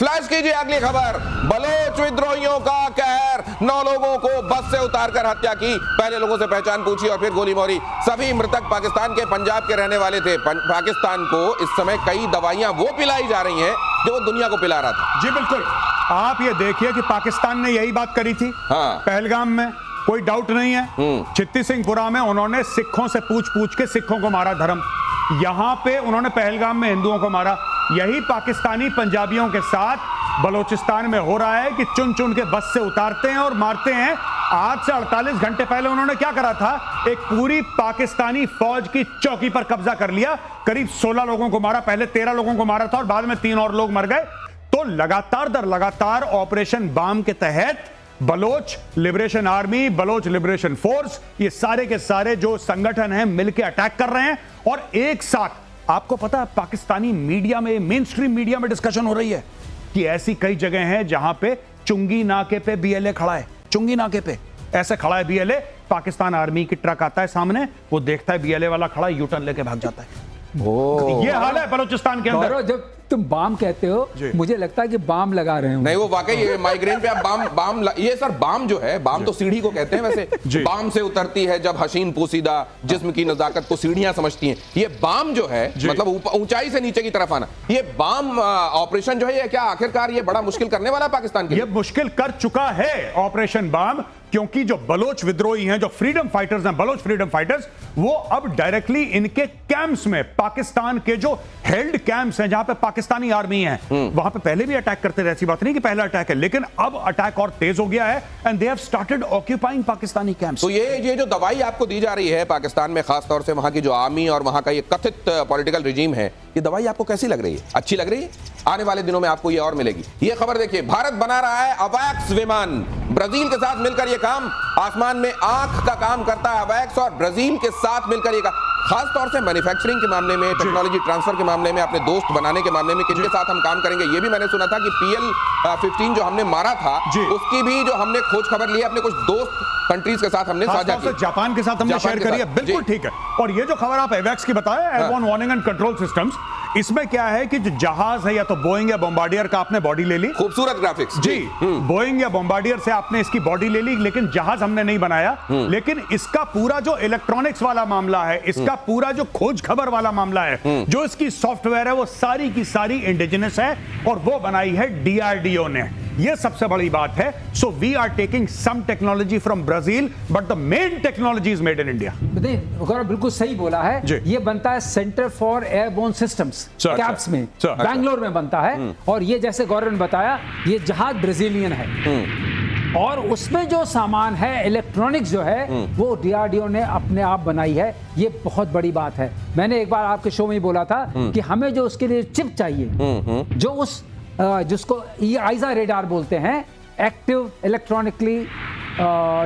Flash कीजिए अगली खबर। बलोच विद्रोहियों का कहर, 9 लोगों को बस से उतारकर हत्या की, पहले लोगों से पहचान पूछी और फिर गोली मारी। सभी मृतक पाकिस्तान के पंजाब के रहने वाले थे। पाकिस्तान को इस समय कई दवाइयां वो पिलाई जा रही हैं जो वो दुनिया को पिला रहा था। जी बिल्कुल, आप ये देखिए कि पाकिस्तान ने यही बात करी थी पहलगाम में, कोई डाउट नहीं है। चित्ती सिंहपुरा में उन्होंने सिखों से पूछ पूछ के सिखों को मारा धर्म, यहां पे उन्होंने पहलगाम में हिंदुओं को मारा। यही पाकिस्तानी पंजाबियों के साथ बलोचिस्तान में हो रहा है कि चुन चुन के बस से उतारते हैं और मारते हैं। आज से 48 घंटे पहले उन्होंने क्या करा था, एक पूरी पाकिस्तानी फौज की चौकी पर कब्जा कर लिया, करीब 16 लोगों को मारा, पहले 13 लोगों को मारा था और बाद में 3 और लोग मर गए। तो लगातार दर लगातार ऑपरेशन बाम के तहत Baloch liberation army, Baloch liberation force, ये सारे के सारे जो संगठन हैं मिलकर अटैक कर रहे हैं। और एक साथ आपको पता है पाकिस्तानी मीडिया में, मेन स्ट्रीम मीडिया में डिस्कशन हो रही है कि ऐसी कई जगह हैं जहां पे चुंगी नाके पे बीएलए खड़ा है, चुंगी नाके पे ऐसे खड़ा है बीएलए, पाकिस्तान आर्मी की ट्रक आता है सामने, वो देखता है बीएलए वाला खड़ा, यू टर्न लेके भाग जाता है। ये हाल है बलूचिस्तान के अंदर। जब तुम बाम कहते हो मुझे लगता है कि बाम लगा रहे हो। नहीं, वो वाकई माइग्रेन पे आप बाम ये सर बाम जो है, बाम तो सीढ़ी को कहते हैं वैसे। बाम से उतरती है जब हसीन पोसीदा जिस्म की नजाकत को सीढ़ियां समझती हैं। ये बाम जो है मतलब ऊंचाई से नीचे की तरफ आना, ये बाम ऑपरेशन जो है ये क्या आखिरकार ये बड़ा मुश्किल करने वाला पाकिस्तान के लिए? ये मुश्किल कर चुका है ऑपरेशन बाम, क्योंकि जो बलोच विद्रोही हैं, जो फ्रीडम फाइटर्स हैं, बलोच फ्रीडम फाइटर्स, वो अब डायरेक्टली इनके कैंप्स में, पाकिस्तान के जो हेल्ड कैंप्स हैं जहां पे पाकिस्तानी आर्मी है, वहां पे पहले भी अटैक करते रहे, ऐसी बात नहीं कि पहला अटैक है, लेकिन अब अटैक और तेज हो गया है and they have started occupying Pakistani camps. तो ये जो दवाई आपको दी जा रही है पाकिस्तान में, खास तौर से वहां की जो आर्मी और वहां का ये कथित पॉलिटिकल रिजीम है, ये दवाई आपको कैसी लग रही है? अच्छी लग रही है? आने वाले दिनों में आपको ये और मिलेगी। ये खबर देखिए, भारत बना रहा है अवैक्स विमान, ब्राजील के साथ मिलकर ये काम, आसमान में आंख का काम करता है अवैक्स, और ब्राजील के साथ मिलकर ये खास तौर से मैन्युफैक्चरिंग के मामले में, टेक्नोलॉजी ट्रांसफर के मामले में, अपने दोस्त बनाने के मामले में किनके साथ हम काम करेंगे। ये भी मैंने सुना था कि PL-15 जो हमने मारा था उसकी भी जो हमने खोज खबर ली है अपने कुछ दोस्त कंट्रीज के साथ हमने साझा की, जापान के साथ हमने शेयर करी है। बिल्कुल ठीक है। और ये जो खबर आप एवैक्स की बताए, airborne warning and control systems, इसमें क्या है कि जो जहाज है या तो बोइंग या बॉम्बार्डियर का आपने बॉडी ले ली, खूबसूरत ग्राफिक्स जी, बोइंग या बॉम्बार्डियर से आपने इसकी बॉडी ले ली, लेकिन जहाज हमने नहीं बनाया। लेकिन इसका पूरा जो इलेक्ट्रॉनिक्स वाला मामला है, इसका पूरा जो खोज खबर वाला मामला है, जो इसकी सॉफ्टवेयर है, वो सारी की सारी इंडिजिनस है और वो बनाई है DRDO ने। ये सबसे बड़ी बात है। So we are taking some technology from Brazil but the main technology is made in India. Gaurav बिल्कुल सही बोला है। ये बनता है centre for airborne systems CAPS में, बैंगलोर में बनता है। और ये जैसे गौरव ने बताया, ये जहाज ब्राजीलियन है और उसमें जो सामान है, इलेक्ट्रॉनिक्स जो है, वो DRDO ने अपने आप बनाई है। ये बहुत बड़ी बात है। मैंने एक बार आपके शो में ही बोला था कि हमें जो उसके लिए चिप चाहिए, जो उस जिसको EISA रेडार बोलते हैं, एक्टिव इलेक्ट्रॉनिकली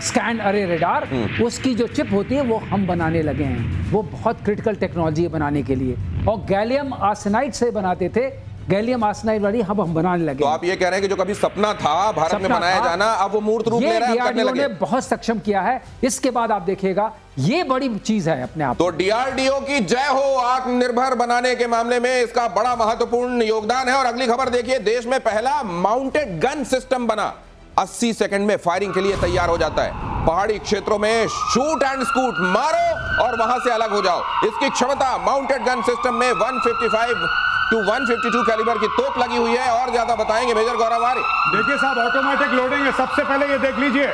स्कैन अरे रेडार, उसकी जो चिप होती है वो हम बनाने लगे हैं। वो बहुत क्रिटिकल टेक्नोलॉजी है बनाने के लिए, और गैलियम आर्सेनाइड से बनाते थे, गैलियम आर्सेनाइड वाली हम बनाने लगे। तो आप ये कह रहे हैं कि जो कभी सपना था भारत में बनाया जाना, अब वो मूर्त रूप ले रहा है, करने लगे। DRDO ने बहुत सक्षम किया है। इसके बाद आप देखिएगा, ये बड़ी चीज है अपने आप। तो DRDO की जय हो। आत्मनिर्भर बनाने के मामले में इसका बड़ा महत्वपूर्ण योगदान है। और अगली खबर देखिए, देश में पहला माउंटेड गन सिस्टम बना, 80 सेकंड में फायरिंग के लिए तैयार हो जाता है। पहाड़ी क्षेत्रों में शूट एंड स्कूट, मारो और वहां से अलग हो जाओ। इसकी क्षमता, माउंटेड गन सिस्टम में 155 to 152 कैलिबर की तोप लगी हुई है। और ज्यादा बताएंगे मेजर गौरव आर्य। देखिए साहब, ऑटोमेटिक लोडिंग है। सबसे पहले ये देख लीजिए,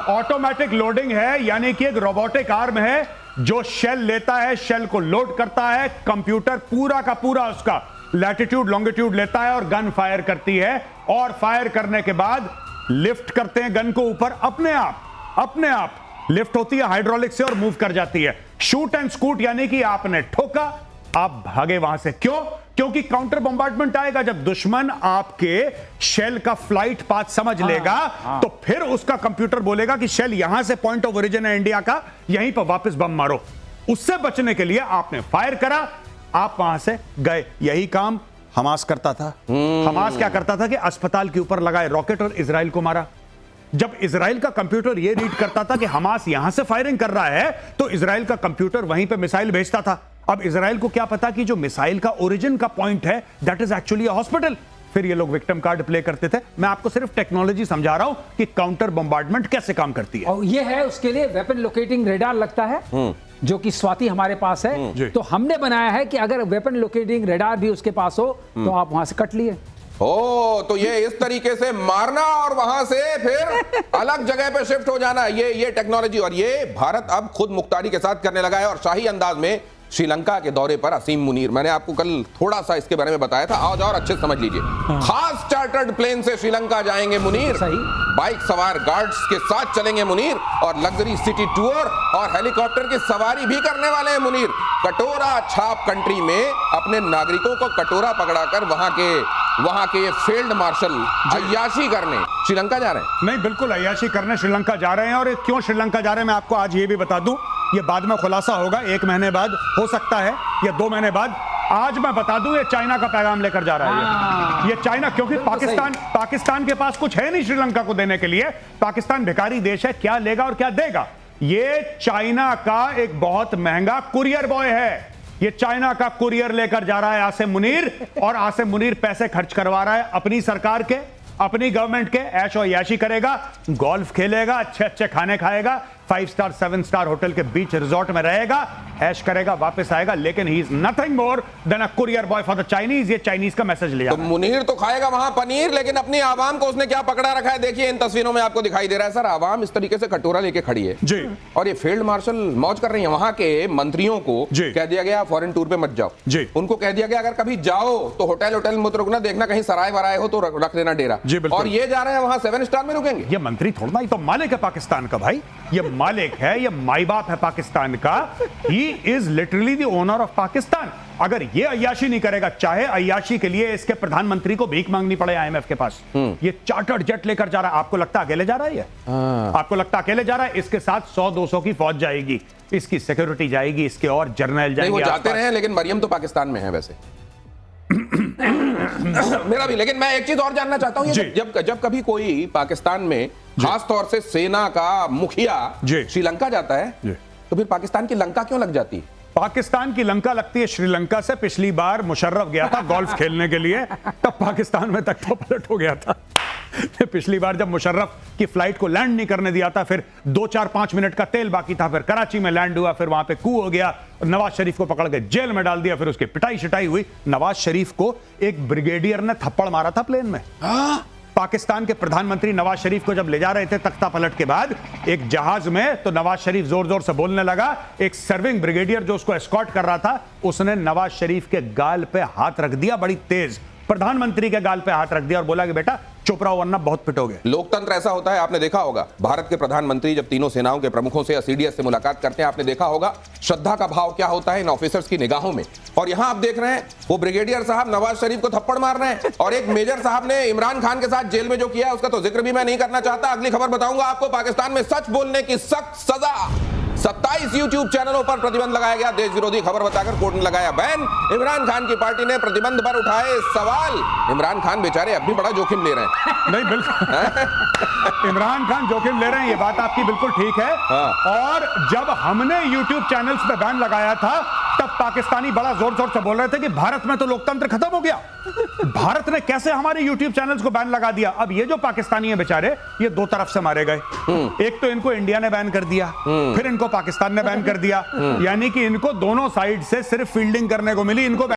ऑटोमेटिक लोडिंग है, यानी कि एक रोबोटिक आर्म है जो शेल लेता है, शेल को लोड करता है, कंप्यूटर पूरा का पूरा उसका लैटिट्यूड लॉन्गिट्यूड लेता है और गन फायर करती है। और फायर करने के बाद लिफ्ट करते हैं गन को ऊपर, अपने आप लिफ्ट होती है हाइड्रोलिक से और मूव कर जाती है। शूट एंड स्कूट यानी कि आपने ठोका, आप भागे वहां से। क्यों? क्योंकि काउंटर बॉम्बार्डमेंट आएगा। जब दुश्मन आपके शेल का फ्लाइट पाथ समझ लेगा, तो फिर उसका कंप्यूटर बोलेगा कि शेल यहां से पॉइंट ऑफ ओरिजिन है इंडिया का, यहीं पर वापस बम मारो। उससे बचने के लिए आपने फायर करा, आप वहां से गए। यही काम हमास करता था। हमास क्या करता था कि अस्पताल के ऊपर लगाए रॉकेट और इजराइल को मारा। जब इजराइल का कंप्यूटर यह रीड करता था कि हमास यहां से फायरिंग कर रहा है, तो इजराइल का कंप्यूटर वहीं पे मिसाइल भेजता था। अब इजराइल को क्या पता कि जो मिसाइल का ओरिजिन का पॉइंट है, that is actually a hospital. फिर ये लोग विक्टिम कार्ड प्ले करते थे। मैं आपको सिर्फ टेक्नोलॉजी समझा रहा हूं कि काउंटर बम्बार्डमेंट कैसे काम करती है। और ये है उसके लिए वेपन लोकेटिंग रेडार लगता है, जो कि स्वाति हमारे पास है। तो हमने बनाया है कि अगर वेपन लोकेटिंग रेडार भी उसके पास हो तो आप वहां से कट लिए। ओ, तो ये इस तरीके से मारना और वहां से फिर अलग जगह पे शिफ्ट हो जाना, ये टेक्नोलॉजी, और ये भारत अब खुद मुख्तारी के साथ करने लगा है। और शाही अंदाज में श्रीलंका के दौरे पर असीम मुनीर, मैंने आपको कल थोड़ा सा इसके बारे में बताया था, आज और अच्छे से समझ लीजिए। खास चार्टर्ड प्लेन से श्रीलंका जाएंगे मुनीर, बाइक सवार गार्ड्स के साथ चलेंगे मुनीर, और लग्जरी सिटी टूर और हेलीकॉप्टर की सवारी भी करने वाले हैं मुनीर। कटोरा छाप कंट्री में अपने नागरिकों को कटोरा पकड़ाकर वहां के फील्ड मार्शल अय्याशी करने श्रीलंका जा रहे हैं। नहीं, बिल्कुल अय्याशी करने श्रीलंका जा रहे हैं। और क्यों श्रीलंका जा रहे हैं मैं आपको आज ये भी बता दूं, ये बाद में खुलासा होगा, 1 महीने बाद हो सकता है या 2 महीने बाद। आज मैं बता दूं, ये चाइना का पैगाम लेकर जा रहा है। ये चाइना, क्योंकि पाकिस्तान के पास कुछ है नहीं श्रीलंका को देने के लिए। पाकिस्तान भिखारी देश है, क्या लेगा और क्या देगा। ये चाइना का एक बहुत महंगा कुरियर बॉय है। ये चाइना का कुरियर लेकर जा रहा है आसिम मुनीर, और आसिम मुनीर पैसे खर्च करवा रहा है अपनी सरकार के, अपनी गवर्नमेंट के। ऐश और याशी करेगा, गोल्फ खेलेगा, अच्छे अच्छे खाने खाएगा, 5 स्टार 7 स्टार होटल के बीच रिजॉर्ट में रहेगा, ऐश करेगा, वापस आएगा। लेकिन he is nothing more than a courier boy for the Chinese. ये चाइनीज का मैसेज ले जाता है। तो मुनीर तो खाएगा वहां पनीर, लेकिन अपनी आवाम को उसने क्या पकड़ा रखा है, देखिए इन तस्वीरों में आपको दिखाई दे रहा है। सर, आवाम इस तरीके से कटोरा लेके खड़ी है जी, और ये फील्ड मार्शल मौज कर रही है। वहां के मंत्रियों को कह दिया गया फॉरेन टूर पे मत जाओ जी। उनको कह दिया गया अगर कभी जाओ तो होटल मत रुकना, देखना कहीं सराय वराय हो तो रख लेना डेरा। और ये जा रहे हैं वहां 7 स्टार में रुकेंगे। ये मंत्री थोड़ा, ही तो मालिक है पाकिस्तान का भाई, ये मालिक है, ये माई बाप है पाकिस्तान का। He is literally the owner of Pakistan. अगर ये अय्याशी नहीं करेगा, चाहे अय्याशी के लिए इसके प्रधानमंत्री को भीख मांगनी पड़े IMF के पास, ये चार्टर्ड जेट लेकर जा रहा है। आपको लगता है अकेले जा रहा है? आपको लगता है अकेले जा रहा है? इसके साथ 100-200 की फौज जाएगी, इसकी सिक्योरिटी जाएगी, इसके और जर्नल जाएंगे। वो जाते रहे, लेकिन मरियम तो पाकिस्तान में है वैसे। मेरा भी, लेकिन मैं एक चीज और जानना चाहता हूं, जब कभी कोई पाकिस्तान में खास तौर से सेना का मुखिया श्रीलंका जाता है तो फिर पाकिस्तान की लंका क्यों लग जाती है? पाकिस्तान की लंका लगती है श्रीलंका से। पिछली बार मुशर्रफ गया था गोल्फ खेलने के लिए, तब पाकिस्तान में तख्ता तो पलट हो गया था। पिछली बार जब मुशर्रफ की फ्लाइट को लैंड नहीं करने दिया था, फिर 2-4-5 मिनट का तेल बाकी था, फिर कराची में लैंड हुआ, फिर वहां पे कू हो गया, नवाज शरीफ को पकड़ के जेल में डाल दिया, फिर उसकी पिटाई शिटाई हुई। नवाज शरीफ को एक ब्रिगेडियर ने थप्पड़ मारा था प्लेन में। पाकिस्तान के प्रधानमंत्री नवाज शरीफ को जब ले जा रहे थे तख्ता पलट के बाद एक जहाज में, तो नवाज शरीफ जोर जोर से बोलने लगा। एक सर्विंग ब्रिगेडियर जो उसको एस्कॉर्ट कर रहा था, उसने नवाज शरीफ के गाल पे हाथ रख दिया, बड़ी तेज, प्रधानमंत्री के गाल पे हाथ रख दिया और बोला कि बेटा चुप रहो वरना बहुत पिटोगे। लोकतंत्र ऐसा होता है, आपने देखा होगा भारत के प्रधानमंत्री जब तीनों सेनाओं के प्रमुखों से या CDS से मुलाकात करते हैं, आपने देखा होगा श्रद्धा का भाव क्या होता है इन ऑफिसर्स की निगाहों में। और यहां आप देख रहे हैं वो ब्रिगेडियर साहब नवाज शरीफ को थप्पड़ मार रहे हैं, और एक मेजर साहब ने इमरान खान के साथ जेल में जो किया है उसका तो जिक्र भी मैं नहीं करना चाहता। अगली खबर बताऊंगा आपको, पाकिस्तान में सच बोलने की सख्त सजा। 27 YouTube चैनलों पर प्रतिबंध लगाया गया, देश विरोधी खबर बताकर कोर्ट ने लगाया बैन। इमरान खान की पार्टी ने प्रतिबंध पर उठाए सवाल। इमरान खान बेचारे अब भी बड़ा जोखिम ले रहे हैं। नहीं, बिल्कुल इमरान खान जोखिम ले रहे हैं, ये बात आपकी बिल्कुल ठीक है। और जब हमने YouTube चैनल्स पे बैन लगाया था, तब पाकिस्तानी बड़ा जोर जोर से बोल रहे थे कि भारत में तो लोकतंत्र खत्म हो गया, भारत ने कैसे हमारे YouTube चैनल्स को बैन लगा दिया। अब ये जो पाकिस्तानी है बेचारे, ये 2 तरफ से मारे गए। एक तो इनको इंडिया ने बैन कर दिया, फिर इनको पाकिस्तान ने बैन कर दिया, यानी कि इनको दोनों साइड से सिर्फ फील्डिंग करने को मिली। इनको